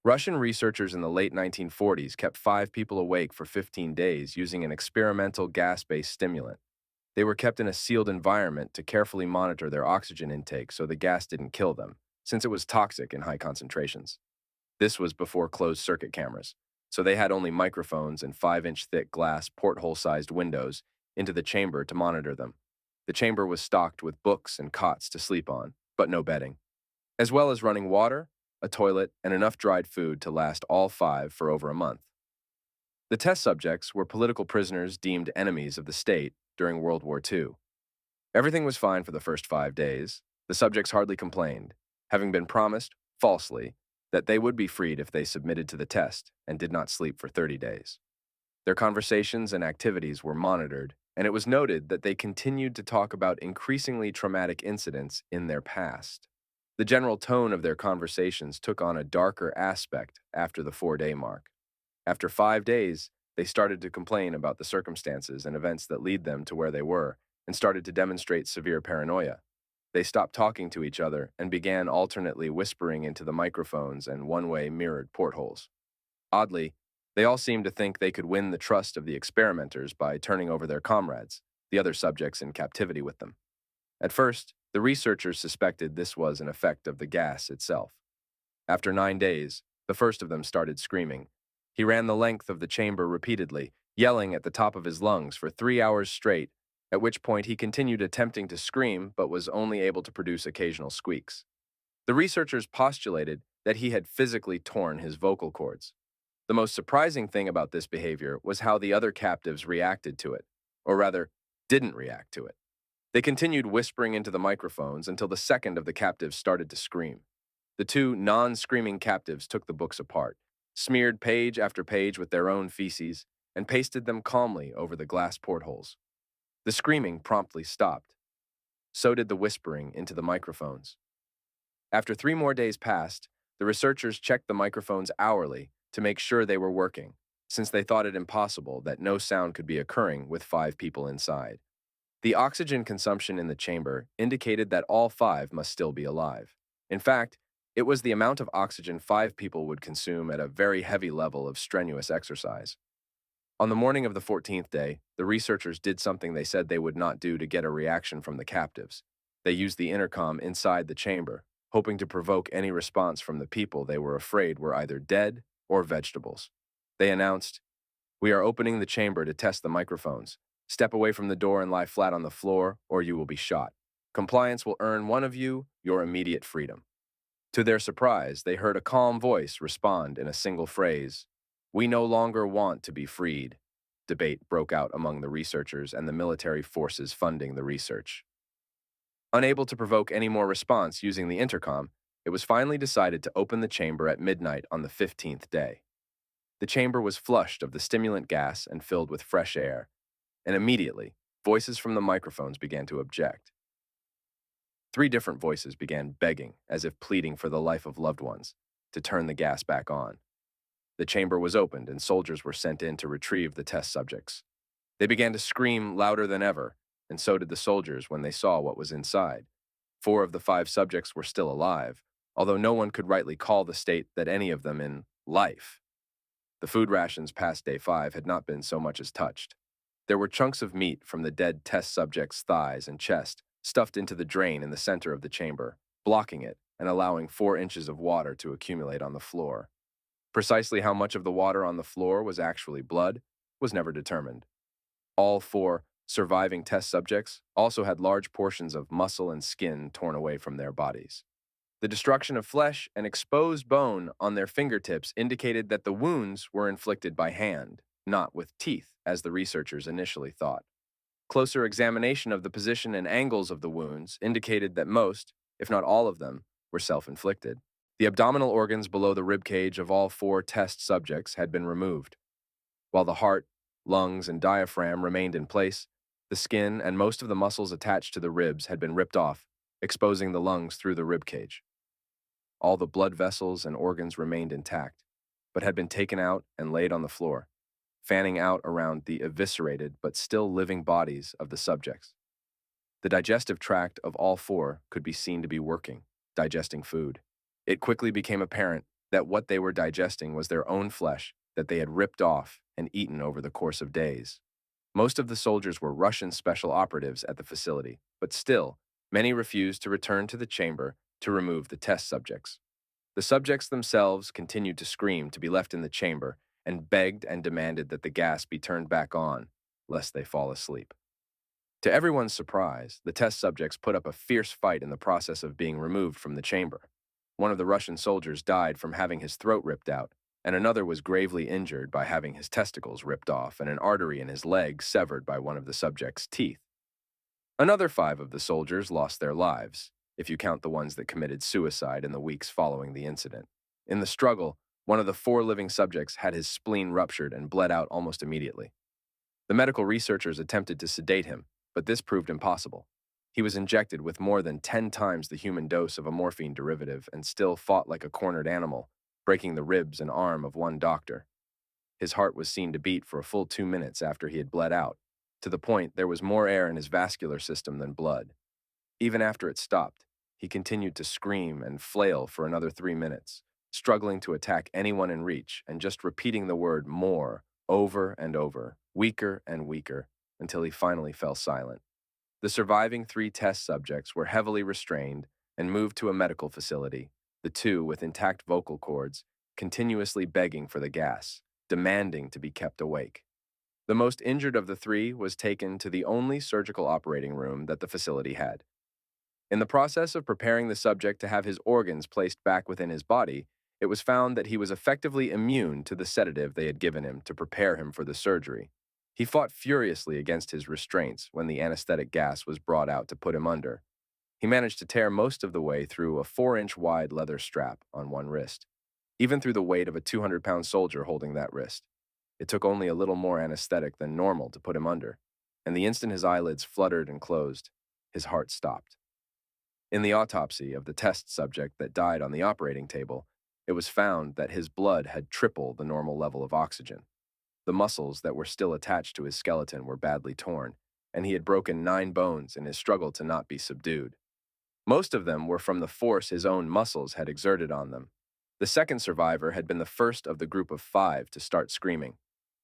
Russian researchers in the late 1940s kept 5 people awake for 15 days using an experimental gas-based stimulant. They were kept in a sealed environment to carefully monitor their oxygen intake so the gas didn't kill them, since it was toxic in high concentrations. This was before closed-circuit cameras, so they had only microphones and 5-inch thick glass porthole-sized windows into the chamber to monitor them. The chamber was stocked with books and cots to sleep on, but no bedding, as well as running water, a toilet, and enough dried food to last all 5 for over a month. The test subjects were political prisoners deemed enemies of the state during World War II. Everything was fine for the first 5 days. The subjects hardly complained, having been promised, falsely, that they would be freed if they submitted to the test and did not sleep for 30 days. Their conversations and activities were monitored, and it was noted that they continued to talk about increasingly traumatic incidents in their past. The general tone of their conversations took on a darker aspect after the 4-day mark. After 5 days, they started to complain about the circumstances and events that lead them to where they were and started to demonstrate severe paranoia. They stopped talking to each other and began alternately whispering into the microphones and one-way mirrored portholes. Oddly, they all seemed to think they could win the trust of the experimenters by turning over their comrades, the other subjects in captivity with them. At first, the researchers suspected this was an effect of the gas itself. After 9 days, the first of them started screaming. He ran the length of the chamber repeatedly, yelling at the top of his lungs for 3 hours straight, at which point he continued attempting to scream but was only able to produce occasional squeaks. The researchers postulated that he had physically torn his vocal cords. The most surprising thing about this behavior was how the other captives reacted to it, or rather, didn't react to it. They continued whispering into the microphones until the second of the captives started to scream. The 2 non-screaming captives took the books apart, smeared page after page with their own feces, and pasted them calmly over the glass portholes. The screaming promptly stopped. So did the whispering into the microphones. After 3 more days passed, the researchers checked the microphones hourly to make sure they were working, since they thought it impossible that no sound could be occurring with 5 people inside. The oxygen consumption in the chamber indicated that all 5 must still be alive. In fact, it was the amount of oxygen 5 people would consume at a very heavy level of strenuous exercise. On the morning of the 14th day, the researchers did something they said they would not do to get a reaction from the captives. They used the intercom inside the chamber, hoping to provoke any response from the people they were afraid were either dead or vegetables. They announced, "We are opening the chamber to test the microphones. Step away from the door and lie flat on the floor, or you will be shot. Compliance will earn one of you your immediate freedom." To their surprise, they heard a calm voice respond in a single phrase, "We no longer want to be freed." Debate broke out among the researchers and the military forces funding the research. Unable to provoke any more response using the intercom, it was finally decided to open the chamber at midnight on the 15th day. The chamber was flushed of the stimulant gas and filled with fresh air, and immediately, voices from the microphones began to object. 3 different voices began begging, as if pleading for the life of loved ones, to turn the gas back on. The chamber was opened and soldiers were sent in to retrieve the test subjects. They began to scream louder than ever, and so did the soldiers when they saw what was inside. 4 of the 5 subjects were still alive, although no one could rightly call the state that any of them in life. The food rations past day 5 had not been so much as touched. There were chunks of meat from the dead test subject's thighs and chest stuffed into the drain in the center of the chamber, blocking it and allowing 4 inches of water to accumulate on the floor. Precisely how much of the water on the floor was actually blood was never determined. All 4 surviving test subjects also had large portions of muscle and skin torn away from their bodies. The destruction of flesh and exposed bone on their fingertips indicated that the wounds were inflicted by hand, not with teeth, as the researchers initially thought. Closer examination of the position and angles of the wounds indicated that most, if not all of them, were self-inflicted. The abdominal organs below the ribcage of all 4 test subjects had been removed. While the heart, lungs, and diaphragm remained in place, the skin and most of the muscles attached to the ribs had been ripped off, exposing the lungs through the ribcage. All the blood vessels and organs remained intact, but had been taken out and laid on the floor, fanning out around the eviscerated but still living bodies of the subjects. The digestive tract of all 4 could be seen to be working, digesting food. It quickly became apparent that what they were digesting was their own flesh that they had ripped off and eaten over the course of days. Most of the soldiers were Russian special operatives at the facility, but still, many refused to return to the chamber to remove the test subjects. The subjects themselves continued to scream to be left in the chamber and begged and demanded that the gas be turned back on, lest they fall asleep. To everyone's surprise, the test subjects put up a fierce fight in the process of being removed from the chamber. One of the Russian soldiers died from having his throat ripped out, and another was gravely injured by having his testicles ripped off and an artery in his leg severed by one of the subject's teeth. Another 5 of the soldiers lost their lives, if you count the ones that committed suicide in the weeks following the incident. In the struggle, one of the 4 living subjects had his spleen ruptured and bled out almost immediately. The medical researchers attempted to sedate him, but this proved impossible. He was injected with more than 10 times the human dose of a morphine derivative and still fought like a cornered animal, breaking the ribs and arm of one doctor. His heart was seen to beat for a full 2 minutes after he had bled out, to the point there was more air in his vascular system than blood. Even after it stopped, he continued to scream and flail for another 3 minutes, struggling to attack anyone in reach and just repeating the word more over and over, weaker and weaker, until he finally fell silent. The surviving 3 test subjects were heavily restrained and moved to a medical facility, the 2 with intact vocal cords, continuously begging for the gas, demanding to be kept awake. The most injured of the 3 was taken to the only surgical operating room that the facility had. In the process of preparing the subject to have his organs placed back within his body, it was found that he was effectively immune to the sedative they had given him to prepare him for the surgery. He fought furiously against his restraints when the anesthetic gas was brought out to put him under. He managed to tear most of the way through a 4-inch wide leather strap on one wrist, even through the weight of a 200-pound soldier holding that wrist. It took only a little more anesthetic than normal to put him under, and the instant his eyelids fluttered and closed, his heart stopped. In the autopsy of the test subject that died on the operating table, it was found that his blood had triple the normal level of oxygen. The muscles that were still attached to his skeleton were badly torn, and he had broken 9 bones in his struggle to not be subdued. Most of them were from the force his own muscles had exerted on them. The second survivor had been the first of the group of 5 to start screaming.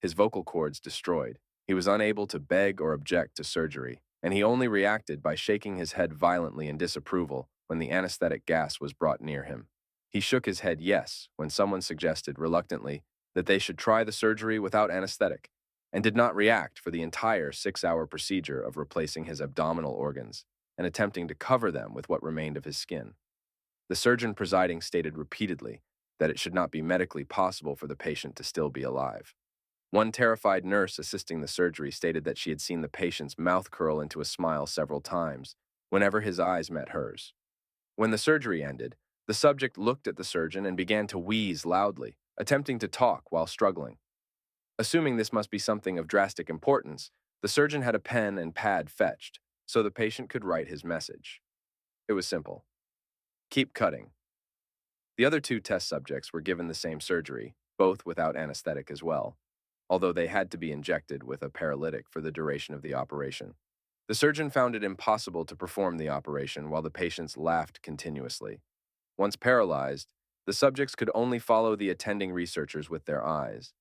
His vocal cords destroyed. He was unable to beg or object to surgery, and he only reacted by shaking his head violently in disapproval when the anesthetic gas was brought near him. He shook his head yes when someone suggested reluctantly that they should try the surgery without anesthetic, and did not react for the entire 6-hour procedure of replacing his abdominal organs and attempting to cover them with what remained of his skin. The surgeon presiding stated repeatedly that it should not be medically possible for the patient to still be alive. One terrified nurse assisting the surgery stated that she had seen the patient's mouth curl into a smile several times whenever his eyes met hers. When the surgery ended, the subject looked at the surgeon and began to wheeze loudly, attempting to talk while struggling. Assuming this must be something of drastic importance, the surgeon had a pen and pad fetched, so the patient could write his message. It was simple. Keep cutting. The other 2 test subjects were given the same surgery, both without anesthetic as well, although they had to be injected with a paralytic for the duration of the operation. The surgeon found it impossible to perform the operation while the patients laughed continuously. Once paralyzed, the subjects could only follow the attending researchers with their eyes.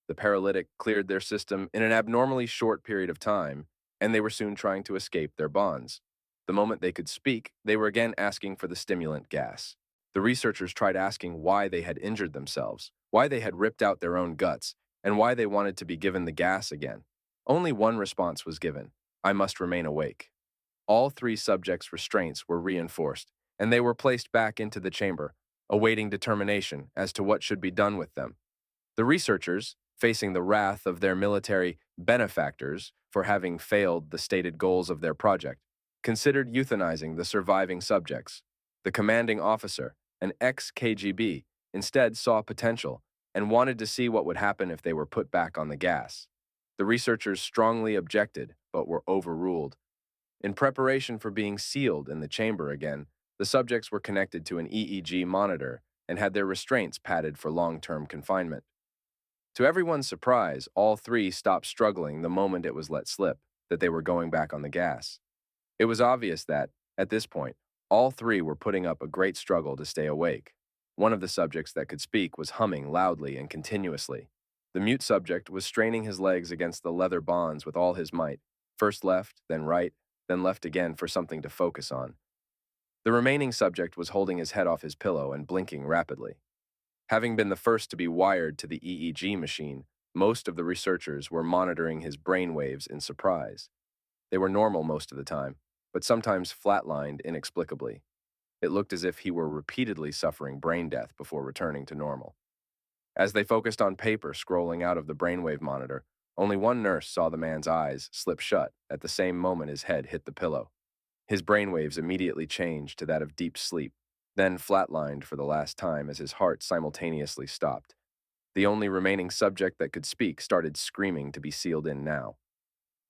The paralytic cleared their system in an abnormally short period of time, and they were soon trying to escape their bonds. The moment they could speak, they were again asking for the stimulant gas. The researchers tried asking why they had injured themselves, why they had ripped out their own guts, and why they wanted to be given the gas again. Only one response was given: I must remain awake. All 3 subjects' restraints were reinforced, and they were placed back into the chamber, awaiting determination as to what should be done with them. The researchers, facing the wrath of their military benefactors for having failed the stated goals of their project, considered euthanizing the surviving subjects. The commanding officer, an ex-KGB, instead saw potential and wanted to see what would happen if they were put back on the gas. The researchers strongly objected, but were overruled. In preparation for being sealed in the chamber again, the subjects were connected to an EEG monitor and had their restraints padded for long-term confinement. To everyone's surprise, all 3 stopped struggling the moment it was let slip that they were going back on the gas. It was obvious that, at this point, all 3 were putting up a great struggle to stay awake. One of the subjects that could speak was humming loudly and continuously. The mute subject was straining his legs against the leather bonds with all his might, first left, then left again for something to focus on. The remaining subject was holding his head off his pillow and blinking rapidly. Having been the first to be wired to the EEG machine, most of the researchers were monitoring his brain waves in surprise. They were normal most of the time, but sometimes flatlined inexplicably. It looked as if he were repeatedly suffering brain death before returning to normal. As they focused on paper scrolling out of the brainwave monitor, only one nurse saw the man's eyes slip shut at the same moment his head hit the pillow. His brainwaves immediately changed to that of deep sleep, then flatlined for the last time as his heart simultaneously stopped. The only remaining subject that could speak started screaming to be sealed in now.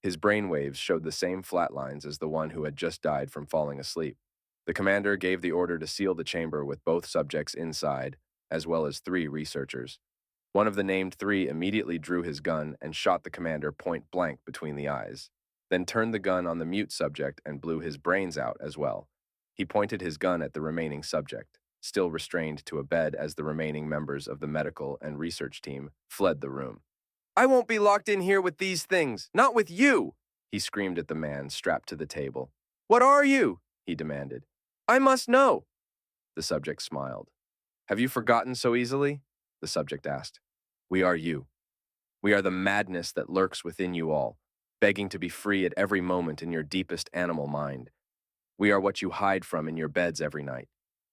His brainwaves showed the same flatlines as the one who had just died from falling asleep. The commander gave the order to seal the chamber with both subjects inside, as well as 3 researchers. One of the named 3 immediately drew his gun and shot the commander point blank between the eyes, then turned the gun on the mute subject and blew his brains out as well. He pointed his gun at the remaining subject, still restrained to a bed as the remaining members of the medical and research team fled the room. "I won't be locked in here with these things, not with you!" he screamed at the man strapped to the table. "What are you?" he demanded. "I must know." The subject smiled. "Have you forgotten so easily?" the subject asked. "We are you. We are the madness that lurks within you all, begging to be free at every moment in your deepest animal mind. We are what you hide from in your beds every night.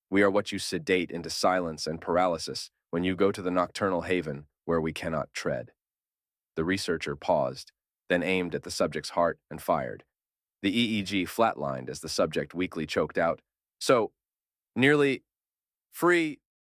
We are what you sedate into silence and paralysis when you go to the nocturnal haven where we cannot tread." The researcher paused, then aimed at the subject's heart and fired. The EEG flatlined as the subject weakly choked out, "So, nearly free